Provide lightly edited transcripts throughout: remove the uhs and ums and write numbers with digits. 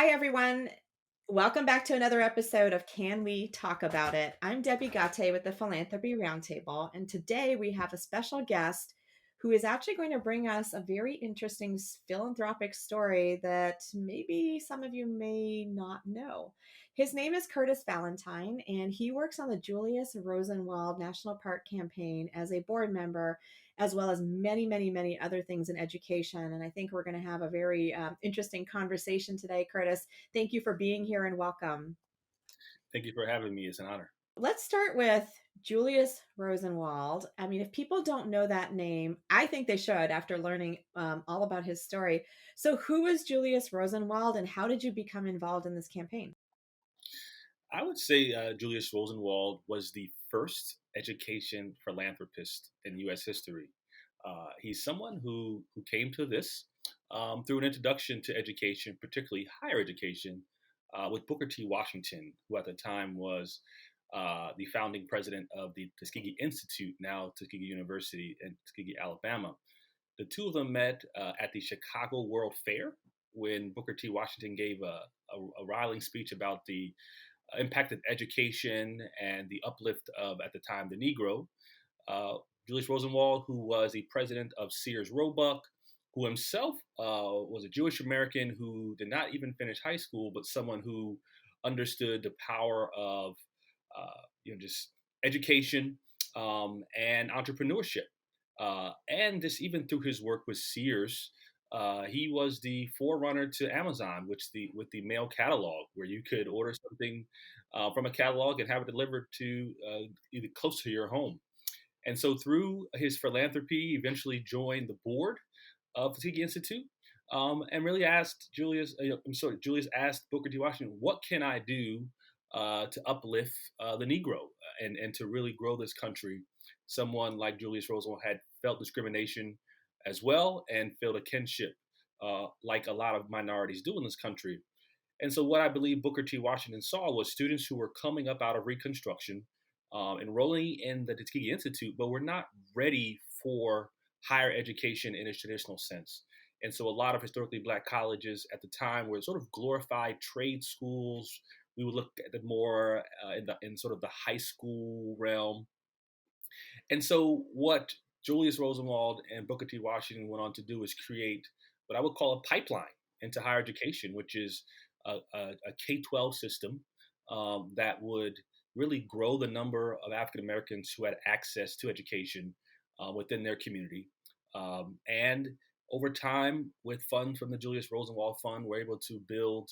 Hi, everyone. Welcome back to another episode of Can We Talk About It? I'm Debi Ghate with the Philanthropy Roundtable, and today we have a special guest who is actually going to bring us a very interesting philanthropic story that maybe some of you may not know. His name is Curtis Valentine, and he works on the Julius Rosenwald National Park campaign as a board member, as well as many, many, many other things in education. And I think we're going to have a very interesting conversation today, Curtis. Thank you for being here and welcome. Thank you for having me. It's an honor. Let's start with Julius Rosenwald. I mean, if people don't know that name, I think they should after learning all about his story. So, who is Julius Rosenwald and how did you become involved in this campaign? I would say Julius Rosenwald was the first education philanthropist in U.S. history. He's someone who came to this through an introduction to education, particularly higher education, with Booker T. Washington, who at the time was the founding president of the Tuskegee Institute, now Tuskegee University in Tuskegee, Alabama. The two of them met at the Chicago World Fair when Booker T. Washington gave a riling speech about the impact of education and the uplift of, at the time, the Negro. Uh, Julius Rosenwald, who was the president of Sears Roebuck, who himself was a Jewish American who did not even finish high school, but someone who understood the power of just education and entrepreneurship. And this even through his work with Sears, he was the forerunner to Amazon, which the with the mail catalog, where you could order something from a catalog and have it delivered to either close to your home. And so, through his philanthropy, he eventually joined the board of the Tuskegee Institute, and really asked Julius. Julius asked Booker T. Washington, "What can I do to uplift the Negro and to really grow this country?" Someone like Julius Roosevelt had felt discrimination as well and felt a kinship, like a lot of minorities do in this country. And so, what I believe Booker T. Washington saw was students who were coming up out of Reconstruction, enrolling in the Tuskegee Institute, but were not ready for higher education in its traditional sense. And so, a lot of historically black colleges at the time were sort of glorified trade schools. We would look at it more in sort of the high school realm. And so, what Julius Rosenwald and Booker T. Washington went on to do is create what I would call a pipeline into higher education, which is a K 12 system that would really grow the number of African Americans who had access to education within their community. And over time, with funds from the Julius Rosenwald Fund, we're able to build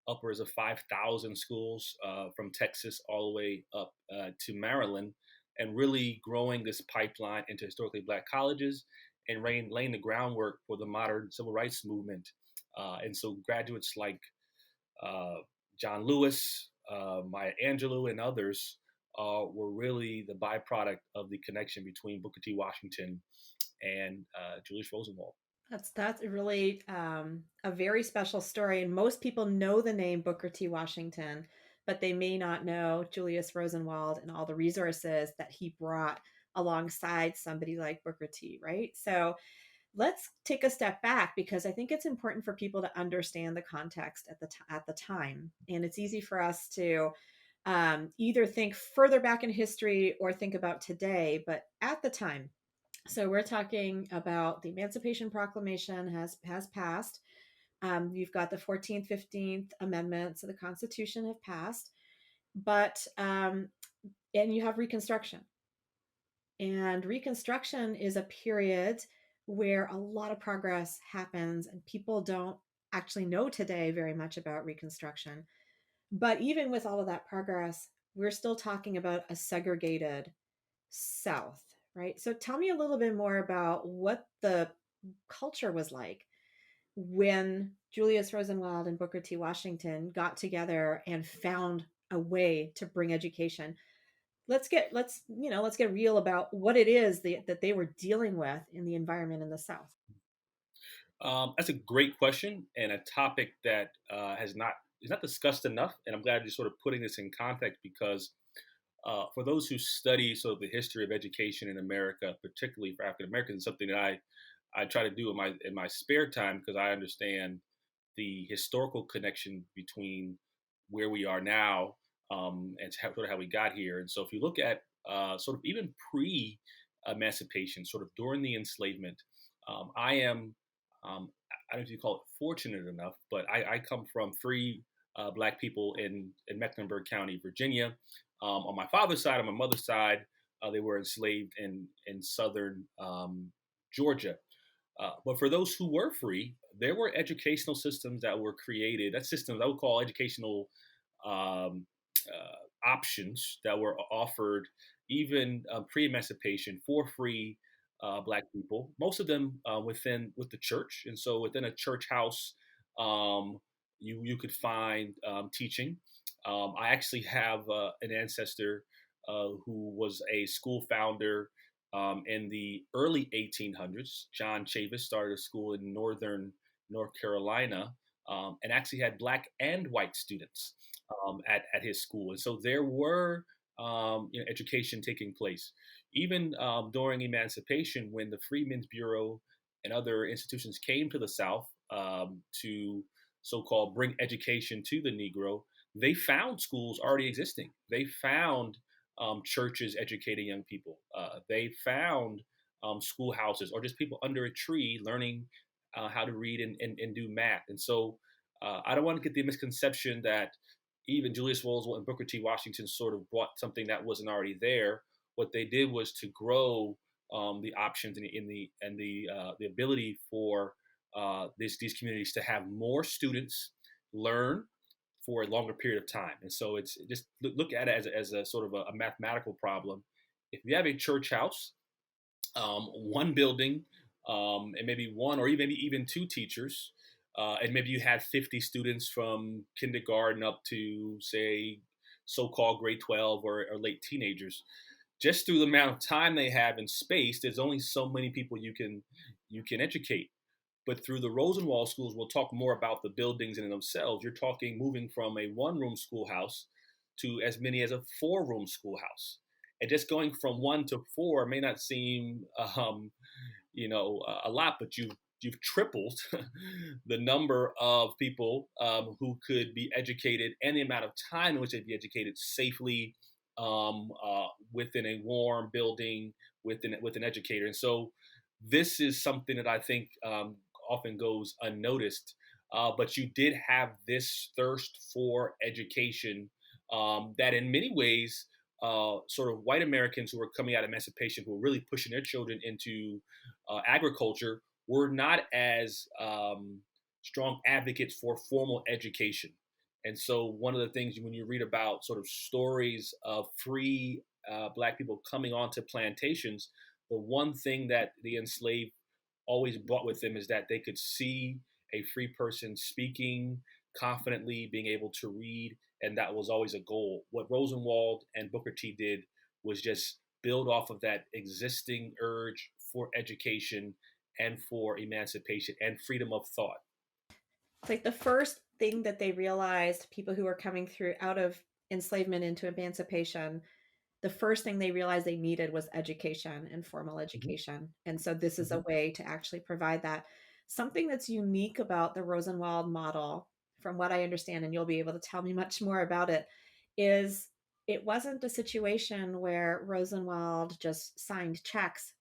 upwards of 5,000 schools from Texas all the way up to Maryland, and really growing this pipeline into historically black colleges and laying the groundwork for the modern civil rights movement. And so graduates like uh, John Lewis, Maya Angelou, and others were really the byproduct of the connection between Booker T. Washington and Julius Rosenwald. That's really a very special story, and most people know the name Booker T. Washington, but they may not know Julius Rosenwald and all the resources that he brought alongside somebody like Booker T. Right? So let's take a step back because I think it's important for people to understand the context at the time, and it's easy for us to either think further back in history or think about today. But at the time, so we're talking about the Emancipation Proclamation has passed. You've got the 14th, 15th Amendments of the Constitution have passed, but and you have Reconstruction. And Reconstruction is a period where a lot of progress happens, and people don't actually know today very much about Reconstruction. But even with all of that progress, we're still talking about a segregated South, right? So tell me a little bit more about what the culture was like when Julius Rosenwald and Booker T. Washington got together and found a way to bring education. Let's get real about what it is that they were dealing with in the environment in the South. That's a great question and a topic that is not discussed enough. And I'm glad you're sort of putting this in context because for those who study sort of the history of education in America, particularly for African Americans, something that I try to do in my spare time because I understand the historical connection between where we are now, and sort of how we got here. And so if you look at sort of even pre-emancipation, sort of during the enslavement, I am, I don't know if you call it fortunate enough, but I come from three black people in Mecklenburg County, Virginia. On my father's side, on my mother's side, they were enslaved in southern Georgia. But for those who were free, there were educational systems that were created. That systems I would call educational um, options that were offered even pre-emancipation for free black people. Most of them with the church, and so within a church house, um, you could find teaching. I actually have an ancestor who was a school founder in the early 1800s. John Chavis started a school in northern North Carolina, and actually had black and white students at his school. And so there were education taking place. Even during emancipation, when the Freedmen's Bureau and other institutions came to the South to so-called bring education to the Negro, they found schools already existing. They found churches educating young people. They found schoolhouses or just people under a tree learning how to read and do math. And so I don't want to get the misconception that even Julius Rosenwald and Booker T. Washington sort of brought something that wasn't already there. What they did was to grow the options and the ability for these communities to have more students learn for a longer period of time. And so it's just look at it as a sort of a mathematical problem. If you have a church house, one building, and maybe one or even two teachers, and maybe you have 50 students from kindergarten up to say so-called grade 12 or late teenagers. Just through the amount of time they have in space, there's only so many people you can educate. But through the Rosenwald schools, we'll talk more about the buildings in themselves. You're talking moving from a one-room schoolhouse to as many as a four-room schoolhouse. And just going from one to four may not seem, a lot, but you've tripled the number of people who could be educated and the amount of time in which they'd be educated safely within a warm building with an educator. And so this is something that I think often goes unnoticed. But you did have this thirst for education that, in many ways, sort of white Americans who were coming out of emancipation, who were really pushing their children into agriculture, were not as strong advocates for formal education. And so, one of the things when you read about sort of stories of free black people coming onto plantations, the one thing that the enslaved always brought with them is that they could see a free person speaking confidently, being able to read, and that was always a goal. What Rosenwald and Booker T did was just build off of that existing urge for education and for emancipation and freedom of thought. It's like the first thing that they realized, people who were coming through out of enslavement into emancipation, the first thing they realized they needed was education and formal Mm-hmm. education. And so this is a Mm-hmm. way to actually provide that. Something that's unique about the Rosenwald model, from what I understand, and you'll be able to tell me much more about it, is it wasn't a situation where Rosenwald just signed checks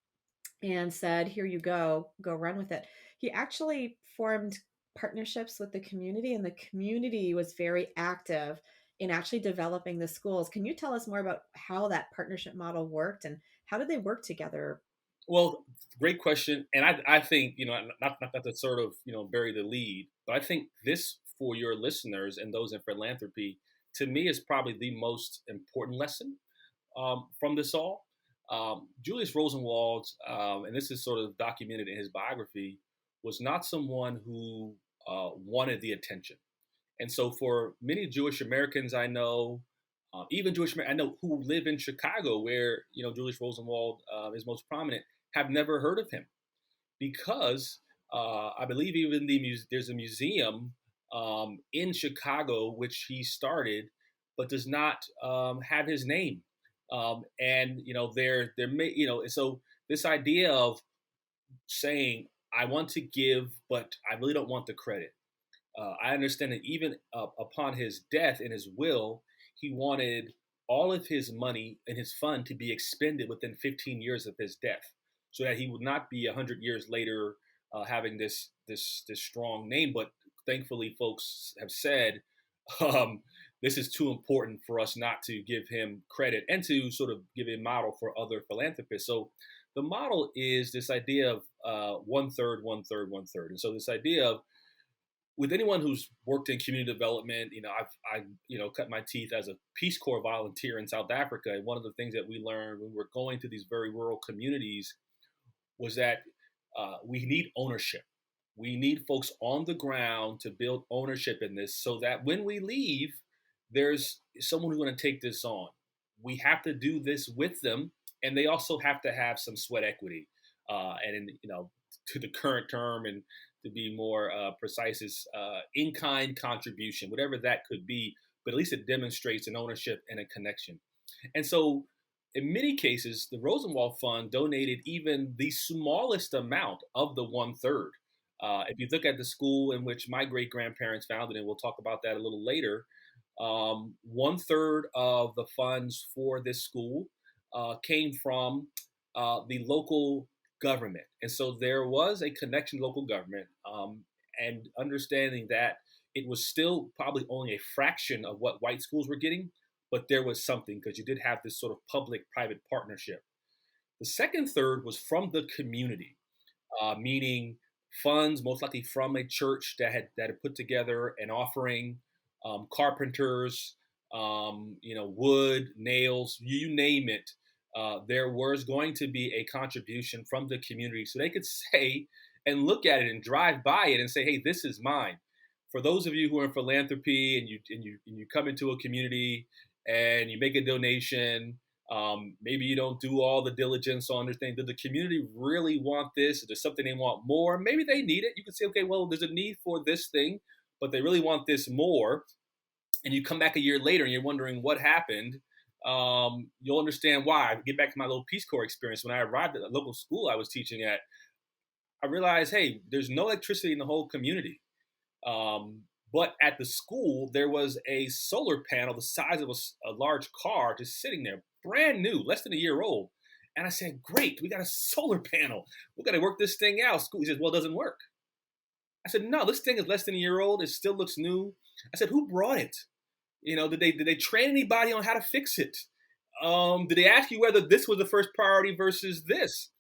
and said, here you go run with it. He actually formed partnerships with the community, and the community was very active in actually developing the schools. Can you tell us more about how that partnership model worked and how did they work together? Well, great question, and I think not to sort of bury the lead, but I think this for your listeners and those in philanthropy, to me, is probably the most important lesson from this all. Julius Rosenwald, and this is sort of documented in his biography, was not someone who wanted the attention. And so, for many Jewish Americans I know, even Jewish I know who live in Chicago, where Julius Rosenwald is most prominent, have never heard of him because I believe even there's a museum in Chicago which he started, but does not have his name. And there may so this idea of saying I want to give, but I really don't want the credit. I understand that even upon his death in his will, he wanted all of his money in his fund to be expended within 15 years of his death, so that he would not be 100 years later having this strong name. But thankfully, folks have said um, this is too important for us not to give him credit and to sort of give a model for other philanthropists. So the model is this idea of one third, one third, one third, and so this idea of with anyone who's worked in community development, I cut my teeth as a Peace Corps volunteer in South Africa. And one of the things that we learned when we were going to these very rural communities was that we need ownership. We need folks on the ground to build ownership in this, so that when we leave, there's someone who's going to take this on. We have to do this with them, and they also have to have some sweat equity. And in, to the current term, and to be more precise, is in-kind contribution, whatever that could be. But at least it demonstrates an ownership and a connection. And so, in many cases, the Rosenwald Fund donated even the smallest amount of the one third. If you look at the school in which my great grandparents founded, and we'll talk about that a little later, one third of the funds for this school came from the local government. And so there was a connection to local government, and understanding that it was still probably only a fraction of what white schools were getting, but there was something because you did have this sort of public private partnership. The second third was from the community, meaning funds most likely from a church that had put together an offering, carpenters, wood, nails, you name it. There was going to be a contribution from the community, so they could say and look at it and drive by it and say, "Hey, this is mine." For those of you who are in philanthropy and you come into a community and you make a donation, maybe you don't do all the diligence on their thing. Does the community really want this? Is there something they want more? Maybe they need it. You can say, okay, well, there's a need for this thing, but they really want this more. And you come back a year later and you're wondering what happened. You'll understand why. I get back to my little Peace Corps experience. When I arrived at the local school I was teaching at, I realized, hey, there's no electricity in the whole community. But at the school, there was a solar panel the size of a large car just sitting there, brand new, less than a year old. And I said, great, we got a solar panel. We got to work this thing out. School, he says, well, it doesn't work. I said, no, this thing is less than a year old. It still looks new. I said, who brought it? Did they train anybody on how to fix it? Did they ask you whether this was the first priority versus this?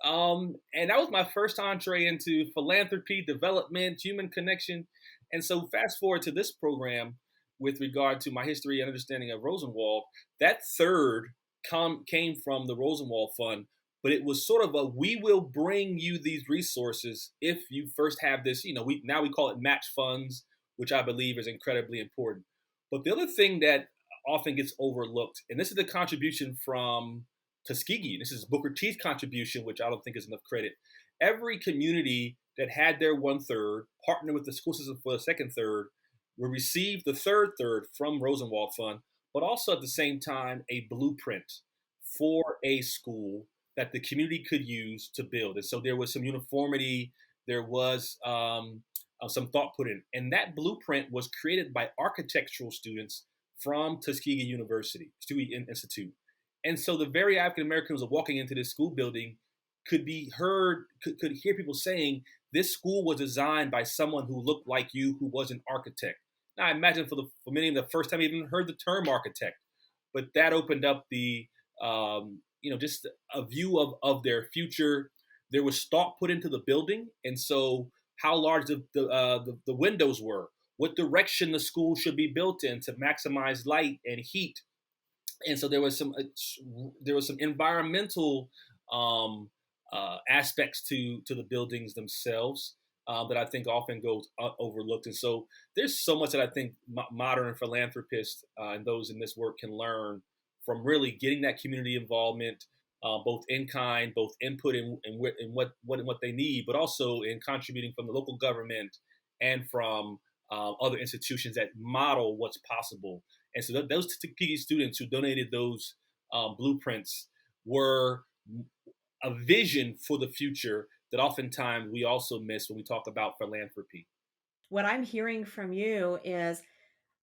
And that was my first entree into philanthropy, development, human connection. And so fast forward to this program with regard to my history and understanding of Rosenwald, that third came from the Rosenwald Fund, but it was sort of we will bring you these resources if you first have this, we call it match funds, which I believe is incredibly important. But the other thing that often gets overlooked, and this is the contribution from Tuskegee. This is Booker T's contribution, which I don't think is enough credit. Every community that had their one third partnered with the school system for the second third will receive the third from Rosenwald Fund, but also at the same time a blueprint for a school that the community could use to build. And so there was some uniformity, there was some thought put in. And that blueprint was created by architectural students from Tuskegee University, Tuskegee Institute. And so the very African Americans who were walking into this school building could hear people saying, this school was designed by someone who looked like you, who was an architect. Now, I imagine for many of the first time even heard the term architect, but that opened up the, just a view of their future. There was thought put into the building, and so how large the windows were, what direction the school should be built in to maximize light and heat. And so there was some environmental aspects to the buildings themselves that I think often goes overlooked. And so there's so much that I think modern philanthropists and those in this work can learn from really getting that community involvement, both in kind, both input in what they need, but also in contributing from the local government and from other institutions that model what's possible. And so those Tuskegee students who donated those blueprints were a vision for the future that oftentimes we also miss when we talk about philanthropy. What I'm hearing from you is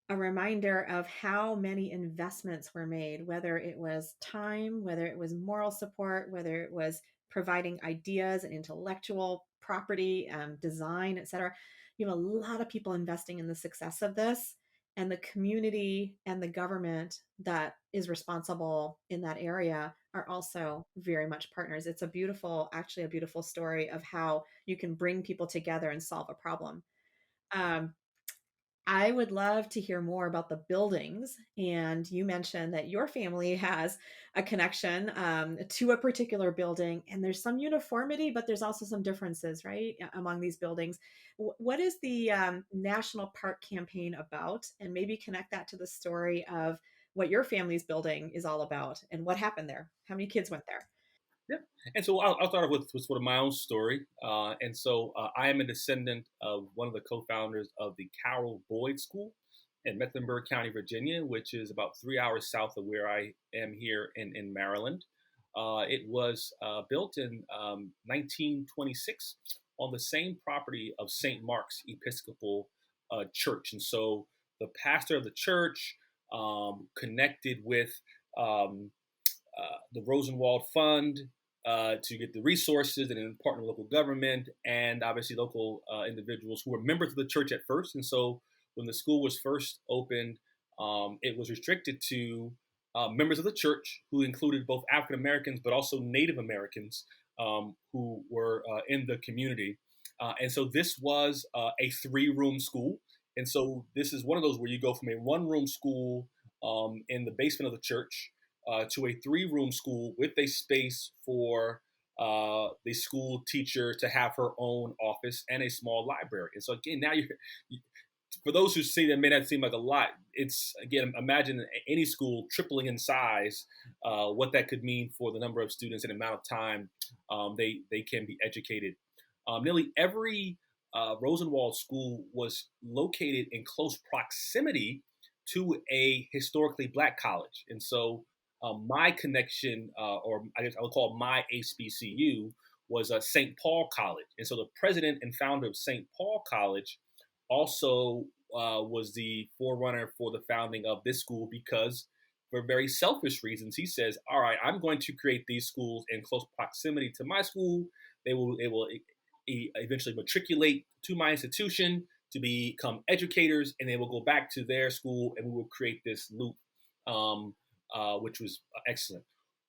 a reminder of how many investments were made, whether it was time, whether it was moral support, whether it was providing ideas and intellectual property, design, etc. You have a lot of people investing in the success of this, and the community and the government that is responsible in that area are also very much partners. It's a beautiful, actually, a beautiful story of how you can bring people together and solve a problem. Um, I would love to hear more about the buildings. And you mentioned that your family has a connection to a particular building, and there's some uniformity, but there's also some differences, right, among these buildings. What is the National Park campaign about? And maybe connect that to the story of what your family's building is all about and what happened there. How many kids went there? Yeah, and so I'll start off with sort of my own story. I am a descendant of one of the co-founders of the Carol Boyd School in Mecklenburg County, Virginia, which is about 3 hours south of where I am here in Maryland. It was built in 1926 on the same property of St. Mark's Episcopal Church, and so the pastor of the church connected with um, the Rosenwald Fund to get the resources and then partner with local government and obviously local individuals who were members of the church at first. And so when the school was first opened, it was restricted to members of the church who included both African Americans but also Native Americans who were in the community. And so this was a 3-room school. And so this is one of those where you go from a 1-room school in the basement of the church to a 3-room school with a space for the school teacher to have her own office and a small library. And so again, now for those who see that may not seem like a lot, it's again, imagine any school tripling in size, what that could mean for the number of students and amount of time they can be educated. Nearly every Rosenwald school was located in close proximity to a historically black college. And so my connection, or I guess I would call my HBCU, was St. Paul College. And so the president and founder of St. Paul College also was the forerunner for the founding of this school because, for very selfish reasons, he says, "All right, I'm going to create these schools in close proximity to my school. They will eventually matriculate to my institution to become educators, and they will go back to their school, and we will create this loop." Which was excellent.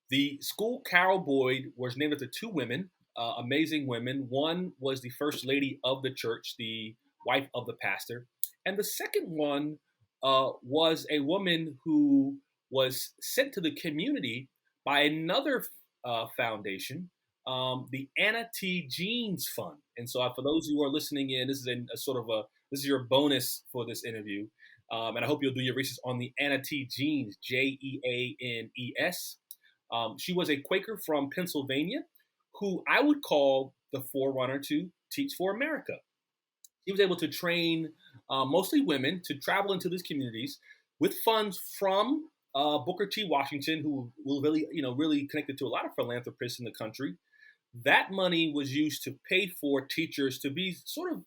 The school, Carol Boyd, was named after 2 women, amazing women. One was the first lady of the church, the wife of the pastor. And the second one was a woman who was sent to the community by another foundation, the Anna T. Jeans Fund. And so, for those who are listening in, this is a sort of this is your bonus for this interview. And I hope you'll do your research on the Anna T. Jeans, Jeanes. She was a Quaker from Pennsylvania who I would call the forerunner to Teach for America. He was able to train mostly women to travel into these communities with funds from Booker T. Washington, who will really connected to a lot of philanthropists in the country. That money was used to pay for teachers to be sort of,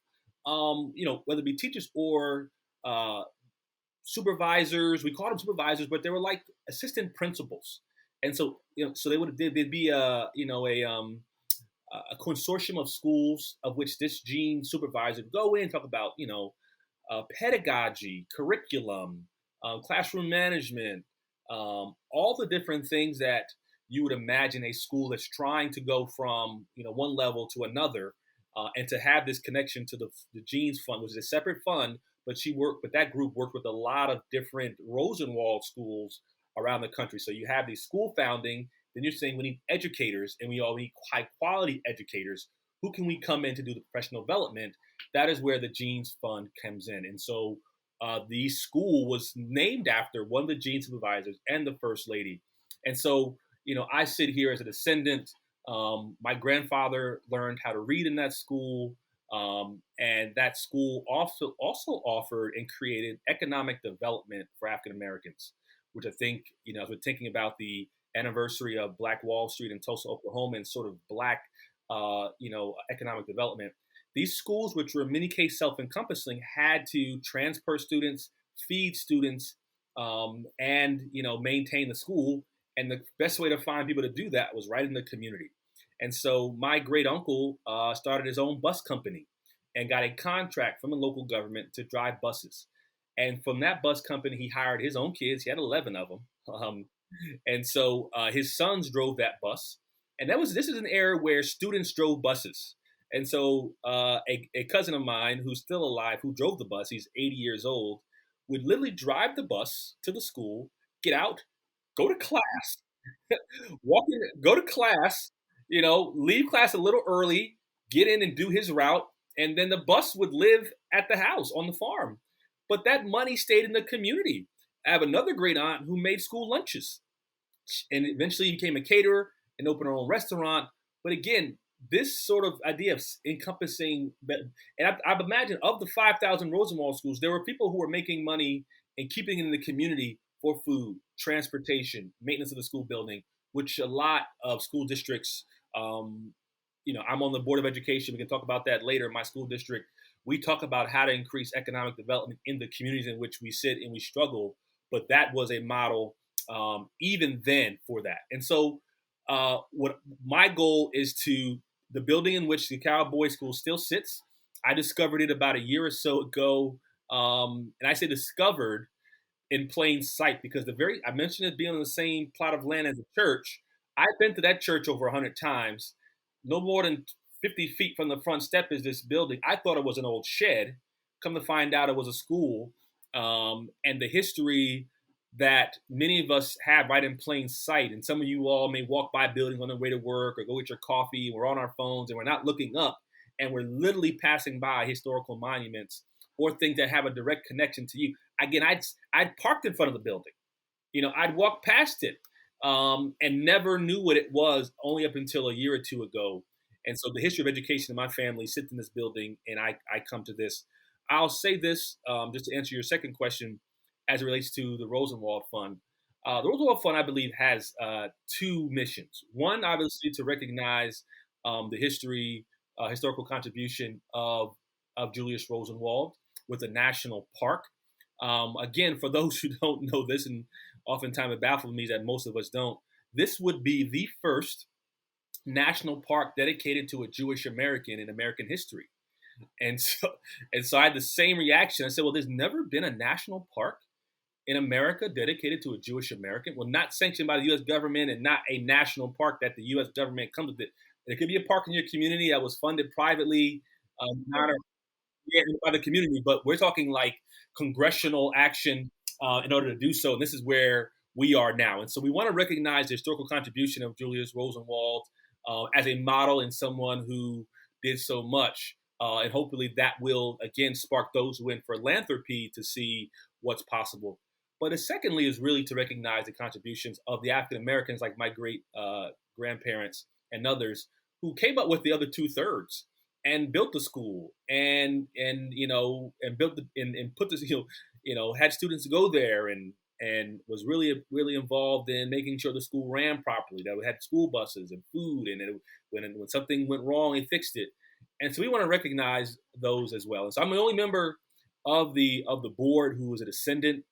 whether it be teachers or supervisors. We called them supervisors, but they were like assistant principals. And so, so they'd be a consortium of schools of which this Gene supervisor would go in and talk about, pedagogy, curriculum, classroom management, all the different things that you would imagine a school that's trying to go from, one level to another, and to have this connection to the Genes Fund, which is a separate fund, but that group worked with a lot of different Rosenwald schools around the country. So you have the school founding, then you're saying we need educators, and we all need high quality educators. Who can we come in to do the professional development? That is where the Genes Fund comes in. And so the school was named after one of the Gene supervisors and the first lady. And so, I sit here as a descendant. My grandfather learned how to read in that school. And that school also offered and created economic development for African Americans, which I think, as we're thinking about the anniversary of Black Wall Street in Tulsa, Oklahoma, and sort of Black, economic development, these schools, which were in many cases self-encompassing, had to transfer students, feed students, and maintain the school. And the best way to find people to do that was right in the community. And so my great uncle started his own bus company and got a contract from the local government to drive buses. And from that bus company, he hired his own kids. He had 11 of them. And so his sons drove that bus. And this is an era where students drove buses. And so a cousin of mine who's still alive, who drove the bus, he's 80 years old, would literally drive the bus to the school, get out, go to class, walk in, go to class, leave class a little early, get in and do his route, and then the bus would live at the house on the farm. But that money stayed in the community. I have another great aunt who made school lunches and eventually became a caterer and opened her own restaurant. But again, this sort of idea of encompassing, and I've imagined of the 5,000 Rosenwald schools, there were people who were making money and keeping it in the community for food, transportation, maintenance of the school building, which a lot of school districts, I'm on the Board of Education. We can talk about that later. My school district, we talk about how to increase economic development in the communities in which we sit and we struggle. But that was a model even then for that. And so what my goal is to the building in which the Cowboy School still sits. I discovered it about a year or so ago. And I say discovered in plain sight because I mentioned it being on the same plot of land as the church. I've been to that church over 100 times. No more than 50 feet from the front step is this building. I thought it was an old shed. Come to find out it was a school. And the history that many of us have right in plain sight. And some of you all may walk by a building on their way to work or go get your coffee. We're on our phones and we're not looking up. And we're literally passing by historical monuments or things that have a direct connection to you. Again, I'd parked in front of the building. I'd walked past it and never knew what it was only up until a year or two ago. And so the history of education in my family sits in this building, and I come to this. I'll say this just to answer your second question as it relates to the Rosenwald Fund. The Rosenwald Fund, I believe, has two missions. One, obviously, to recognize the historical contribution of Julius Rosenwald with a national park. Again, for those who don't know this, and oftentimes it baffles me that most of us don't, this would be the first national park dedicated to a Jewish American in American history. And so I had the same reaction. I said, well, there's never been a national park in America dedicated to a Jewish American. Well, not sanctioned by the U.S. government and not a national park that the U.S. government comes with it. It could be a park in your community that was funded privately, not by the community, but we're talking like congressional action in order to do so. And this is where we are now. And so we want to recognize the historical contribution of Julius Rosenwald as a model and someone who did so much. And hopefully that will, again, spark those who in philanthropy to see what's possible. But secondly is really to recognize the contributions of the African Americans, like my great grandparents and others, who came up with the other 2/3 and built the school and built and put this, had students go there and was really involved in making sure the school ran properly, that we had school buses and food, and when something went wrong, they fixed it. And so we want to recognize those as well. And so I'm the only member of the board who is a descendant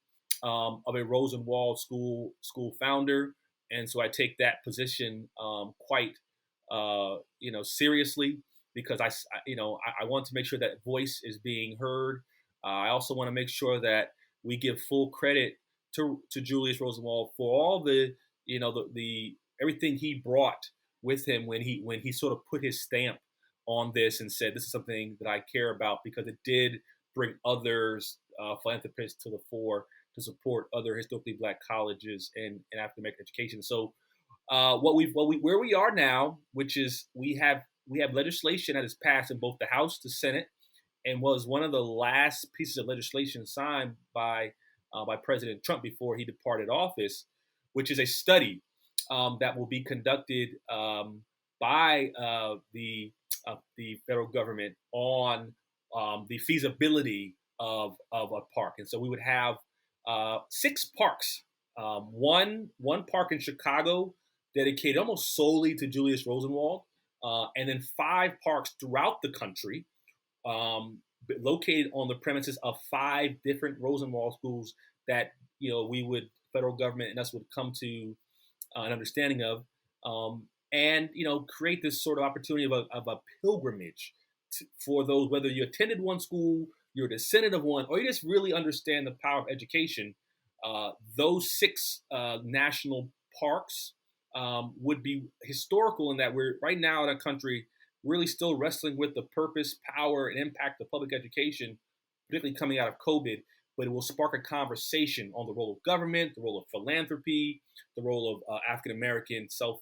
of a Rosenwald school founder, and so I take that position quite seriously because I want to make sure that voice is being heard. I also want to make sure that we give full credit to Julius Rosenwald for all the everything he brought with him when he sort of put his stamp on this and said, this is something that I care about, because it did bring others, philanthropists, to the fore to support other historically Black colleges and African American education. So where we are now, which is we have legislation that is passed in both the House, the Senate, and was one of the last pieces of legislation signed by President Trump before he departed office, which is a study that will be conducted by the federal government on the feasibility of a park. And so we would have 6 parks, one park in Chicago dedicated almost solely to Julius Rosenwald, and then 5 parks throughout the country, located on the premises of 5 different Rosenwald schools that we would federal government and us would come to an understanding of, and create this sort of opportunity of a pilgrimage for those, whether you attended one school, you're a descendant of one, or you just really understand the power of education. Those 6 national parks would be historical in that we're right now in a country really still wrestling with the purpose, power, and impact of public education, particularly coming out of COVID. But it will spark a conversation on the role of government, the role of philanthropy, the role of African American self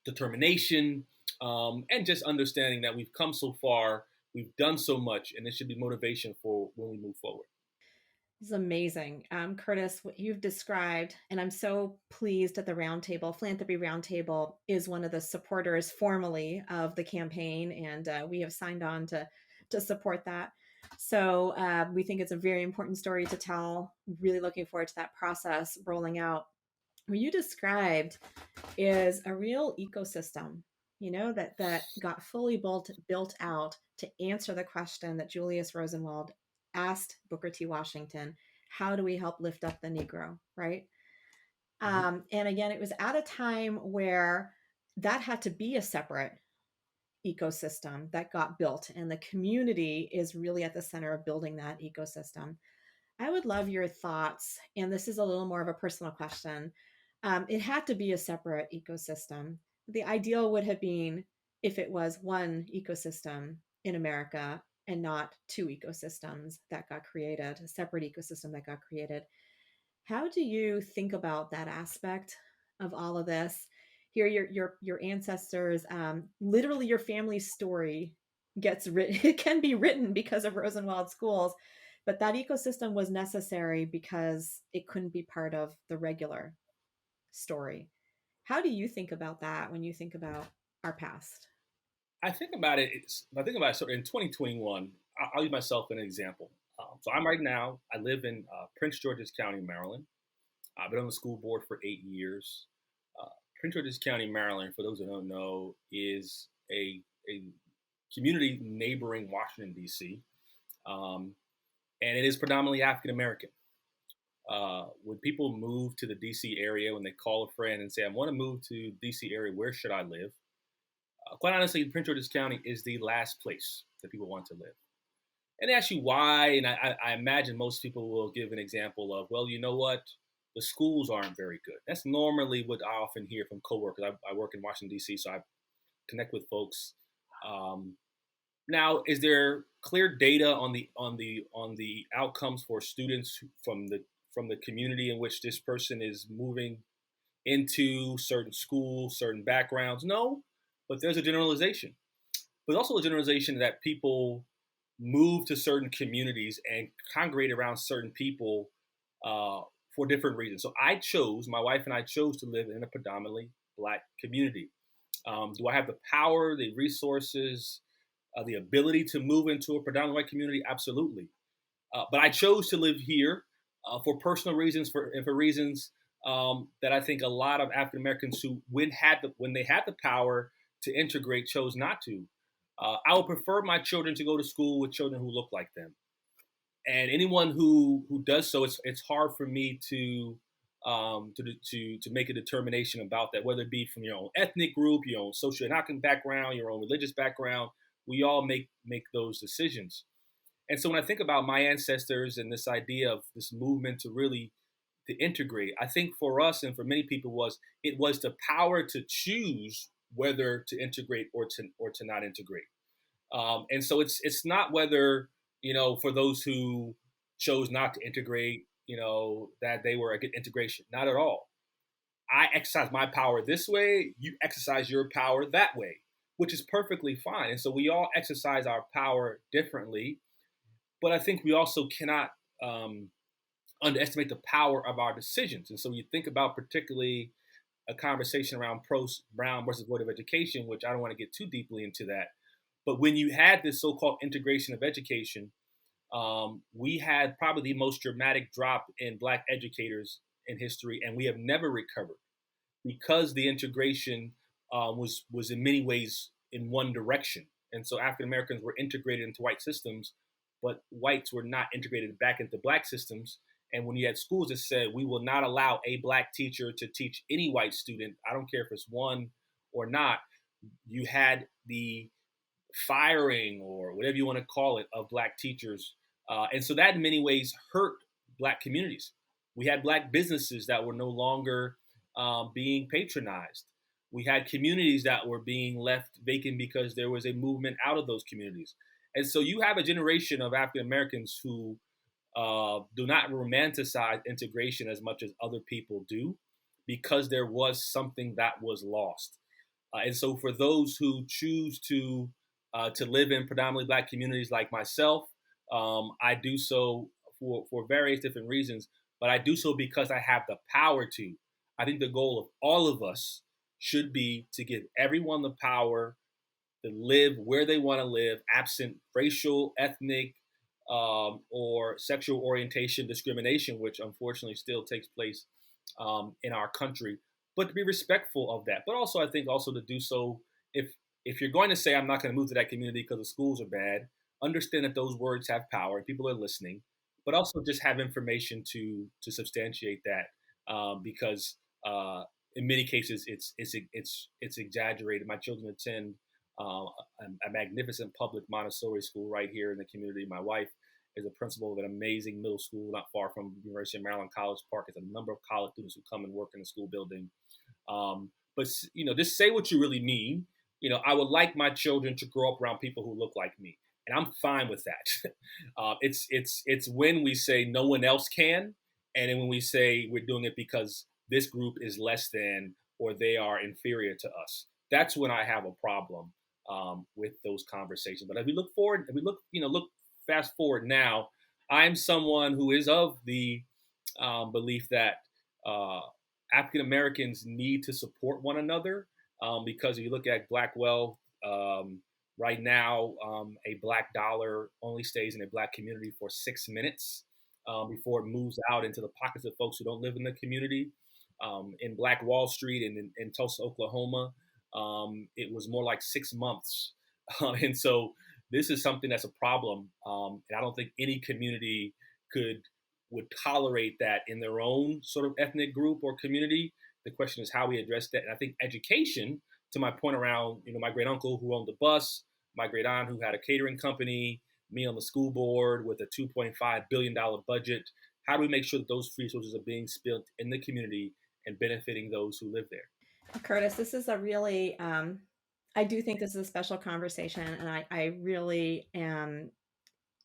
determination, and just understanding that we've come so far, we've done so much, and it should be motivation for when we move forward. This is amazing. Curtis, what you've described, and I'm so pleased that the Roundtable, Philanthropy Roundtable, is one of the supporters formally of the campaign, and we have signed on to support that. So we think it's a very important story to tell. Really looking forward to that process rolling out. What you described is a real ecosystem, that got fully built out to answer the question that Julius Rosenwald asked Booker T. Washington: how do we help lift up the Negro, right? Mm-hmm. And again, it was at a time where that had to be a separate ecosystem that got built, and the community is really at the center of building that ecosystem. I would love your thoughts, and this is a little more of a personal question. It had to be a separate ecosystem. The ideal would have been if it was one ecosystem in America and not 2 ecosystems that got created, a separate ecosystem that got created. How do you think about that aspect of all of this? Here, your ancestors, literally your family's story gets written. It can be written because of Rosenwald Schools, but that ecosystem was necessary because it couldn't be part of the regular story. How do you think about that when you think about our past? I think about it. I think about it sort of in 2021. I'll use myself as an example. So I'm right now. I live in Prince George's County, Maryland. I've been on the school board for 8 years. Uh, Prince George's County, Maryland, for those who don't know, is a community neighboring Washington D.C. Um, and it is predominantly African American. When people move to the DC area, when they call a friend and say, I want to move to DC area, where should I live? Quite honestly, Prince George's County is the last place that people want to live. And they ask you why, and I imagine most people will give an example of, well, you know what? The schools aren't very good. That's normally what I often hear from coworkers. I work in Washington, D.C., so I connect with folks. Um, Now, is there clear data on the outcomes for students from the community in which this person is moving into certain schools, certain backgrounds? No, but there's a generalization. But also a generalization that people move to certain communities and congregate around certain people uh, for different reasons. So my wife and I chose to live in a predominantly Black community. Do I have the power, the resources, the ability to move into a predominantly white community? Absolutely. But I chose to live here for personal reasons, and for reasons that I think a lot of African Americans who, when they had the power to integrate, chose not to. I would prefer my children to go to school with children who look like them, and anyone who does so, it's hard for me to make a determination about that, whether it be from your own ethnic group, your own socioeconomic background, your own religious background. We all make those decisions. And so when I think about my ancestors and this idea of this movement to really to integrate, I think for us and for many people it was the power to choose whether to integrate or to not integrate. And so it's not whether for those who chose not to integrate, that they were against integration. Not at all. I exercise my power this way. You exercise your power that way, which is perfectly fine. And so we all exercise our power differently. But I think we also cannot underestimate the power of our decisions. And so you think about particularly a conversation around Brown versus Board of Education, which I don't want to get too deeply into that. But when you had this so-called integration of education, we had probably the most dramatic drop in Black educators in history, and we have never recovered because the integration was in many ways in one direction. And so African Americans were integrated into white systems, but whites were not integrated back into black systems. And when you had schools that said, we will not allow a black teacher to teach any white student, I don't care if it's one or not, you had the firing or whatever you want to call it of black teachers. And so that in many ways hurt black communities. We had black businesses that were no longer being patronized. We had communities that were being left vacant because there was a movement out of those communities. And so you have a generation of African Americans who do not romanticize integration as much as other people do because there was something that was lost. And so for those who choose to live in predominantly black communities like myself, I do so for various different reasons, but I do so because I have the power to. I think the goal of all of us should be to give everyone the power to live where they want to live, absent racial, ethnic, or sexual orientation discrimination, which unfortunately still takes place in our country. But to be respectful of that, but also I think also to do so if you're going to say I'm not going to move to that community because the schools are bad, understand that those words have power and people are listening, but also just have information to substantiate that because in many cases it's exaggerated. My children attend a magnificent public Montessori school right here in the community. My wife is a principal of an amazing middle school not far from University of Maryland College Park. It's a number of college students who come and work in the school building. But just say what you really mean. I would like my children to grow up around people who look like me, and I'm fine with that. It's when we say no one else can, and then when we say we're doing it because this group is less than or they are inferior to us. That's when I have a problem with those conversations. But if we look forward, if we look fast forward now, I'm someone who is of the belief that African Americans need to support one another because if you look at Black wealth, right now, a Black dollar only stays in a Black community for 6 minutes before it moves out into the pockets of folks who don't live in the community. In Black Wall Street and in Tulsa, Oklahoma, it was more like 6 months. And so this is something that's a problem. And I don't think any community would tolerate that in their own sort of ethnic group or community. The question is how we address that. And I think education, to my point around, my great uncle who owned the bus, my great aunt who had a catering company, me on the school board with a $2.5 billion budget. How do we make sure that those resources are being spent in the community and benefiting those who live there? Curtis, this is a really, I do think this is a special conversation, and I really am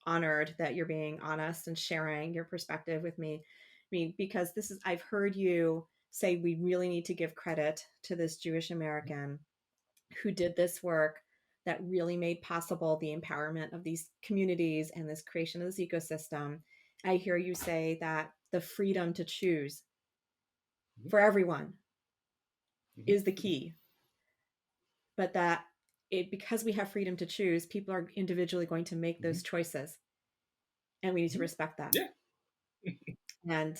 honored that you're being honest and sharing your perspective with me. I mean, because I've heard you say we really need to give credit to this Jewish American who did this work that really made possible the empowerment of these communities and this creation of this ecosystem. I hear you say that the freedom to choose for everyone is the key, but that because we have freedom to choose, people are individually going to make those choices, and we need to respect that. Yeah. And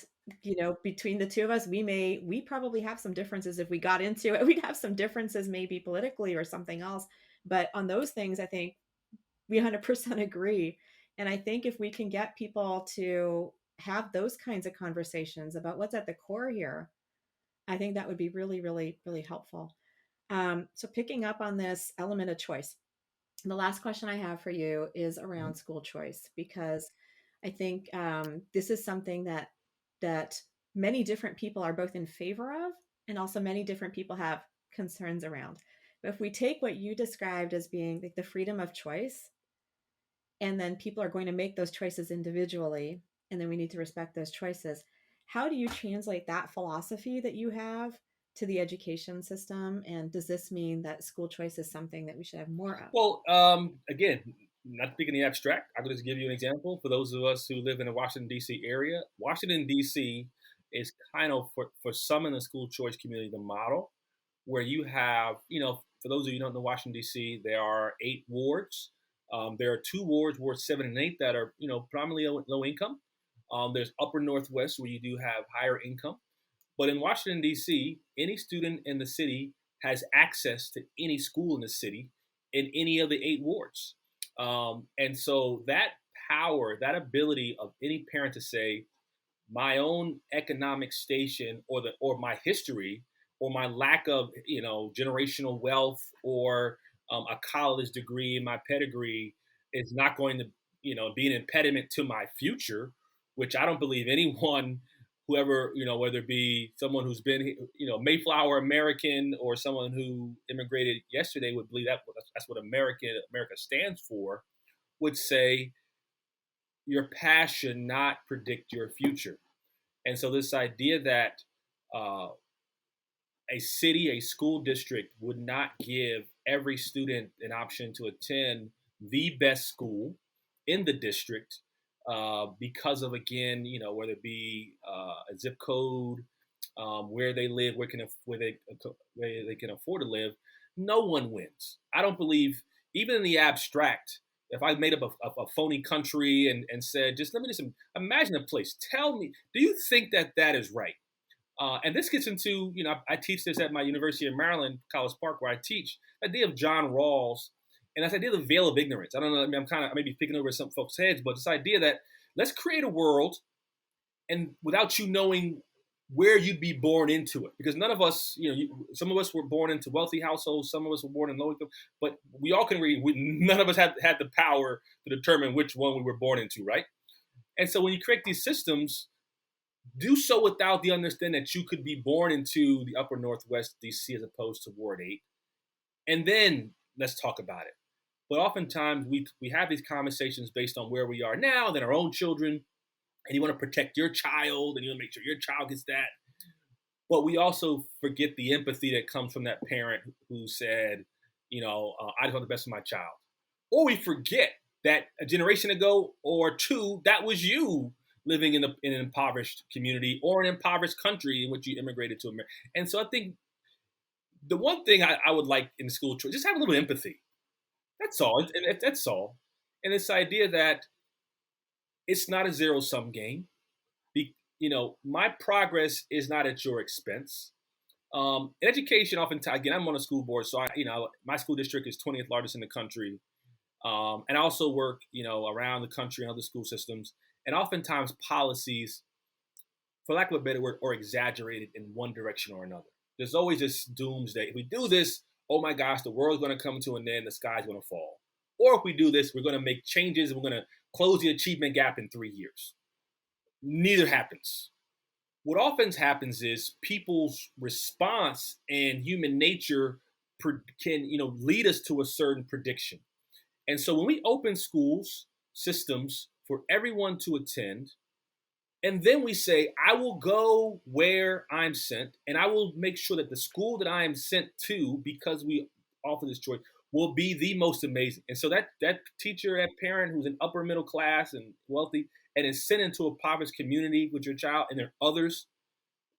between the two of us, we probably have some differences. If we got into it, we'd have some differences maybe politically or something else, but on those things I think we 100% agree. And I think if we can get people to have those kinds of conversations about what's at the core here, I think that would be really, really, really helpful. So picking up on this element of choice, the last question I have for you is around school choice, because I think this is something that many different people are both in favor of, and also many different people have concerns around. But if we take what you described as being like the freedom of choice, and then people are going to make those choices individually, and then we need to respect those choices, how do you translate that philosophy that you have to the education system? And does this mean that school choice is something that we should have more of? Well, again, not speaking in the abstract, I could just give you an example. For those of us who live in the Washington, D.C. area, Washington, D.C. is kind of, for some in the school choice community, the model where you have, for those of you who don't know Washington, D.C., there are 8 wards. There are 2 wards, Wards 7 and 8, that are, predominantly low income. There's Upper Northwest where you do have higher income. But in Washington, D.C., any student in the city has access to any school in the city in any of the 8 wards. And so that power, that ability of any parent to say, my own economic station or my history or my lack of generational wealth or a college degree in my pedigree is not going to be an impediment to my future, which I don't believe anyone, whoever, whether it be someone who's been Mayflower American or someone who immigrated yesterday, would believe that that's what America stands for, would say your past should not predict your future. And so this idea that uh, a city, a school district would not give every student an option to attend the best school in the district because of, again, whether it be a zip code, where they live, where they can afford to live, no one wins. I don't believe, even in the abstract, if I made up a phony country and said, just let me just imagine a place. Tell me, do you think that that is right? And this gets into, I teach this at my University of Maryland, College Park, where I teach, the idea of John Rawls, and this idea of the veil of ignorance. I don't know, I mean, I may be picking over some folks' heads, but this idea that let's create a world and without you knowing where you'd be born into it, because none of us, some of us were born into wealthy households, some of us were born in low income, but we all can read. None of us had the power to determine which one we were born into, right? And so when you create these systems, do so without the understanding that you could be born into the upper Northwest DC as opposed to Ward 8. And then let's talk about it. But oftentimes we have these conversations based on where we are now, then our own children, and you want to protect your child and you want to make sure your child gets that. But we also forget the empathy that comes from that parent who said, I just want the best for my child. Or we forget that a generation ago or two, that was you living in an impoverished community or an impoverished country in which you immigrated to America. And so I think the one thing I would like in school, just have a little empathy. That's all. That's all. And this idea that it's not a zero-sum game. My progress is not at your expense. In education, oftentimes, again, I'm on a school board, so my school district is 20th largest in the country. And I also work, around the country and other school systems. And oftentimes policies, for lack of a better word, are exaggerated in one direction or another. There's always this doomsday. If we do this, oh my gosh, the world's going to come to an end, the sky's going to fall. Or if we do this, we're going to make changes and we're going to close the achievement gap in 3 years. Neither happens. What often happens is people's response and human nature can, lead us to a certain prediction. And so when we open schools, systems for everyone to attend, and then we say, I will go where I'm sent, and I will make sure that the school that I am sent to, because we offer this choice, will be the most amazing. And so that teacher, that parent who's in upper middle class and wealthy and is sent into a impoverished community with your child, and there are others,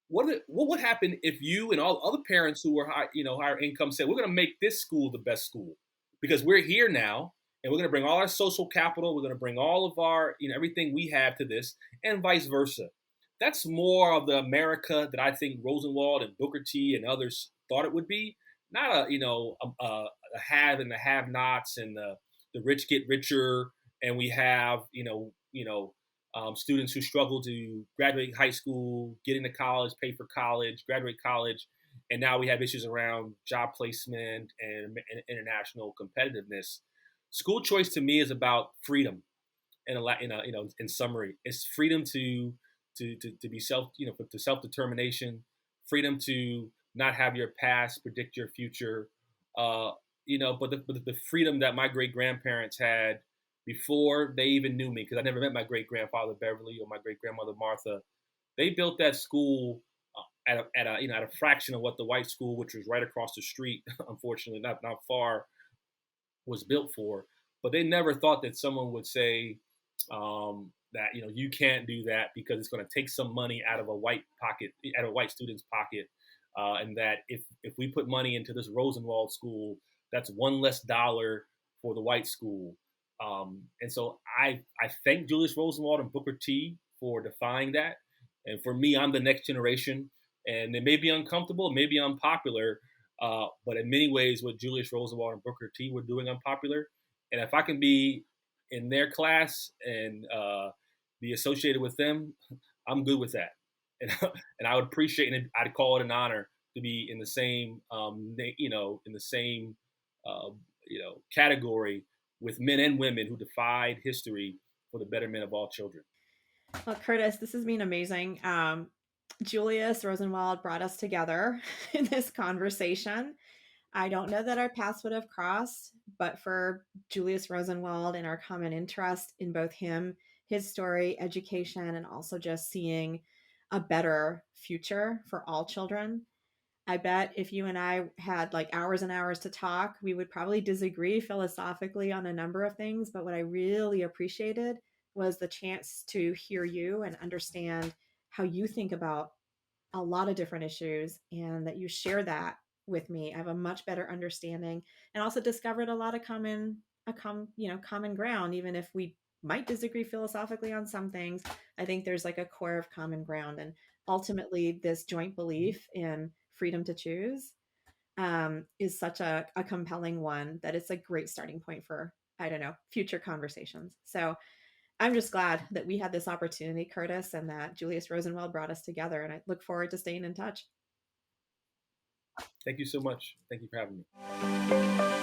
what would happen if you and all other parents who were higher income said, we're going to make this school the best school because we're here now, and we're going to bring all our social capital, we're going to bring all of our, everything we have to this, and vice versa. That's more of the America that I think Rosenwald and Booker T and others thought it would be. Not a have and the have-nots, and the rich get richer, and we have students who struggle to graduate high school, get into college, pay for college, graduate college, and now we have issues around job placement and international competitiveness. School choice to me is about freedom, in summary, it's freedom to be to self-determination, freedom to not have your past predict your future, but the freedom that my great grandparents had before they even knew me, because I never met my great grandfather Beverly or my great grandmother Martha. They built that school at a fraction of what the white school, which was right across the street, unfortunately not far, was built for. But they never thought that someone would say that you can't do that because it's going to take some money out of a white student's pocket, and that if we put money into this Rosenwald school, that's one less dollar for the white school. And so I thank Julius Rosenwald and Booker T for defying that. And for me, I'm the next generation, and it may be uncomfortable, it may be unpopular, But in many ways, what Julius Rosenwald and Booker T were doing unpopular. And if I can be in their class and be associated with them, I'm good with that. And, and I would appreciate, and I'd call it an honor to be in the same, in the same, uh, category with men and women who defied history for the betterment of all children. Well, Curtis, this has been amazing. Julius Rosenwald brought us together in this conversation. I don't know that our paths would have crossed, but for Julius Rosenwald and our common interest in both him, his story, education, and also just seeing a better future for all children. I bet if you and I had like hours and hours to talk, we would probably disagree philosophically on a number of things. But what I really appreciated was the chance to hear you and understand how you think about a lot of different issues and that you share that with me. I have a much better understanding and also discovered a lot of common ground, even if we might disagree philosophically on some things. I think there's like a core of common ground, and ultimately this joint belief in freedom to choose is such a compelling one that it's a great starting point for, I don't know, future conversations. So I'm just glad that we had this opportunity, Curtis, and that Julius Rosenwald brought us together. And I look forward to staying in touch. Thank you so much. Thank you for having me.